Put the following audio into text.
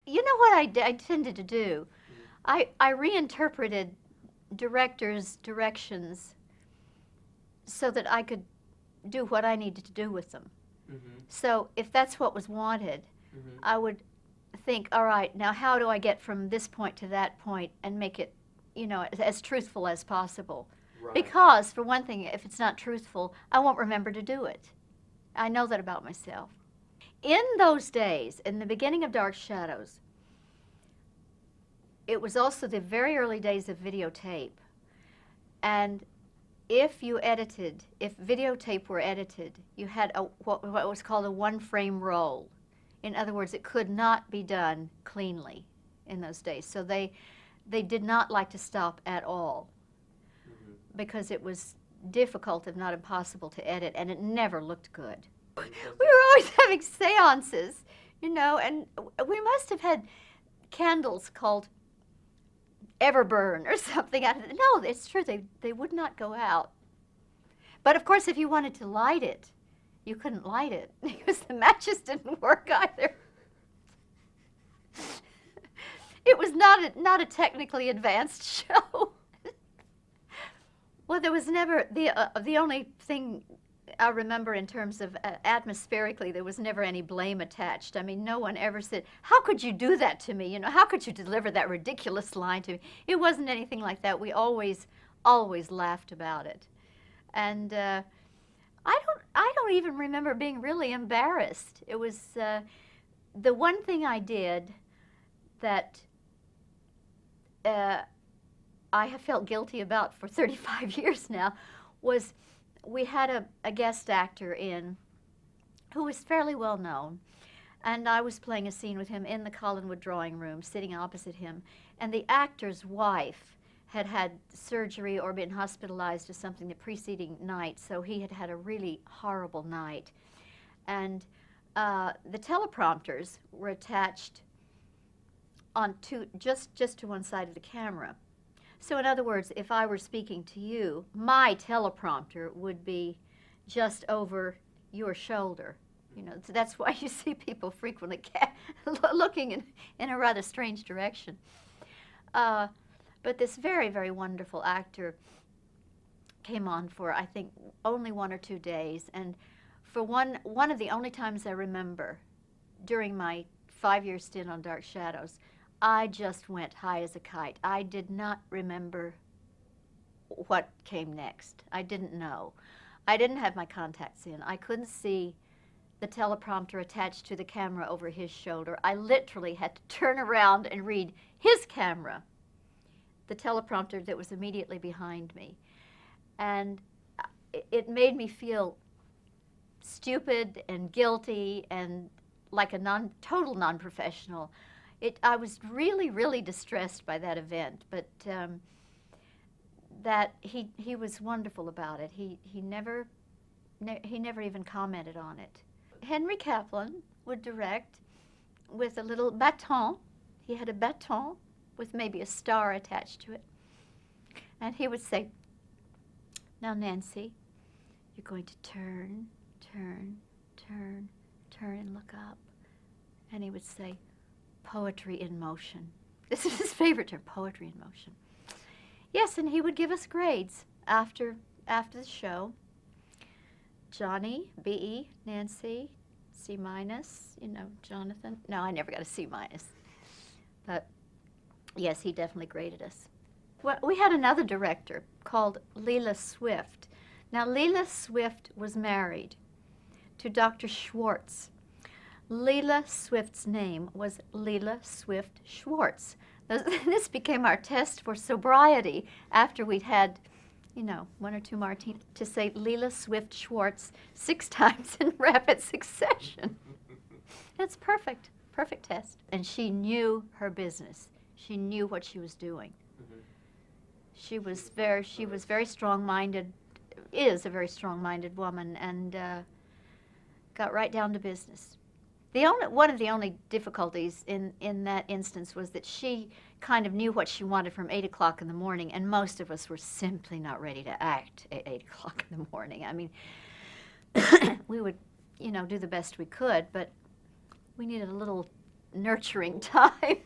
You know what I tended to do? Mm-hmm. I reinterpreted directors' directions so that I could do what I needed to do with them. Mm-hmm. So if that's what was wanted, Mm-hmm. I would think, all right, now how do I get from this point to that point and make it, as truthful as possible? Right. Because, for one thing, if it's not truthful, I won't remember to do it. I know that about myself. In those days, in the beginning of Dark Shadows, it was also the very early days of videotape. And if videotape were edited, you had what was called a one frame roll. In other words, it could not be done cleanly in those days. So they did not like to stop at all Mm-hmm. because it was difficult, if not impossible, to edit, and it never looked good. We Fantastic. were always having seances, and we must have had candles called Everburn or something. No, it's true, they would not go out. But of course, if you wanted to light it, you couldn't light it because the matches didn't work either. It was not a technically advanced show. Well, there was never the only thing I remember in terms of atmospherically, there was never any blame attached. I mean, no one ever said, "How could you do that to me?" How could you deliver that ridiculous line to me? It wasn't anything like that. We always laughed about it, and I don't even remember being really embarrassed. It was the one thing I did that uh, I have felt guilty about for 35 years now was we had a guest actor in who was fairly well known, and I was playing a scene with him in the Collinwood drawing room, sitting opposite him, and the actor's wife had had surgery or been hospitalized or something the preceding night, so he had had a really horrible night. And the teleprompters were attached on just to one side of the camera. So in other words, if I were speaking to you, my teleprompter would be just over your shoulder. So that's why you see people frequently looking in a rather strange direction. Uh, but this very, very wonderful actor came on for, I think, only 1 or 2 days. And for one of the only times I remember during my 5 year stint on Dark Shadows, I just went high as a kite. I did not remember what came next. I didn't know. I didn't have my contacts in. I couldn't see the teleprompter attached to the camera over his shoulder. I literally had to turn around and read his camera, the teleprompter that was immediately behind me. And it made me feel stupid and guilty and like a total non-professional. I was really, really distressed by that event, but that he was wonderful about it. He never even commented on it. Henry Kaplan would direct with a little baton. He had a baton with maybe a star attached to it, and he would say, "Now, Nancy, you're going to turn, turn, turn, turn, and look up." And he would say, "Poetry in motion." This is his favorite term, poetry in motion. Yes, and he would give us grades after the show. Johnny, B, Nancy, C minus, Jonathan. No, I never got a C minus. But yes, he definitely graded us. Well, we had another director called Leela Swift. Now, Leela Swift was married to Dr. Schwartz. Leela Swift's name was Leela Swift Schwartz. This became our test for sobriety after we'd had, 1 or 2 martinis, to say Leela Swift Schwartz 6 times in rapid succession. It's perfect, perfect test. And she knew her business. She knew what she was doing. Mm-hmm. She was very strong-minded, is a very strong-minded woman, and got right down to business. One of the only difficulties in that instance was that she kind of knew what she wanted from 8 o'clock in the morning, and most of us were simply not ready to act at 8 o'clock in the morning. I mean, we would, do the best we could, but we needed a little nurturing time.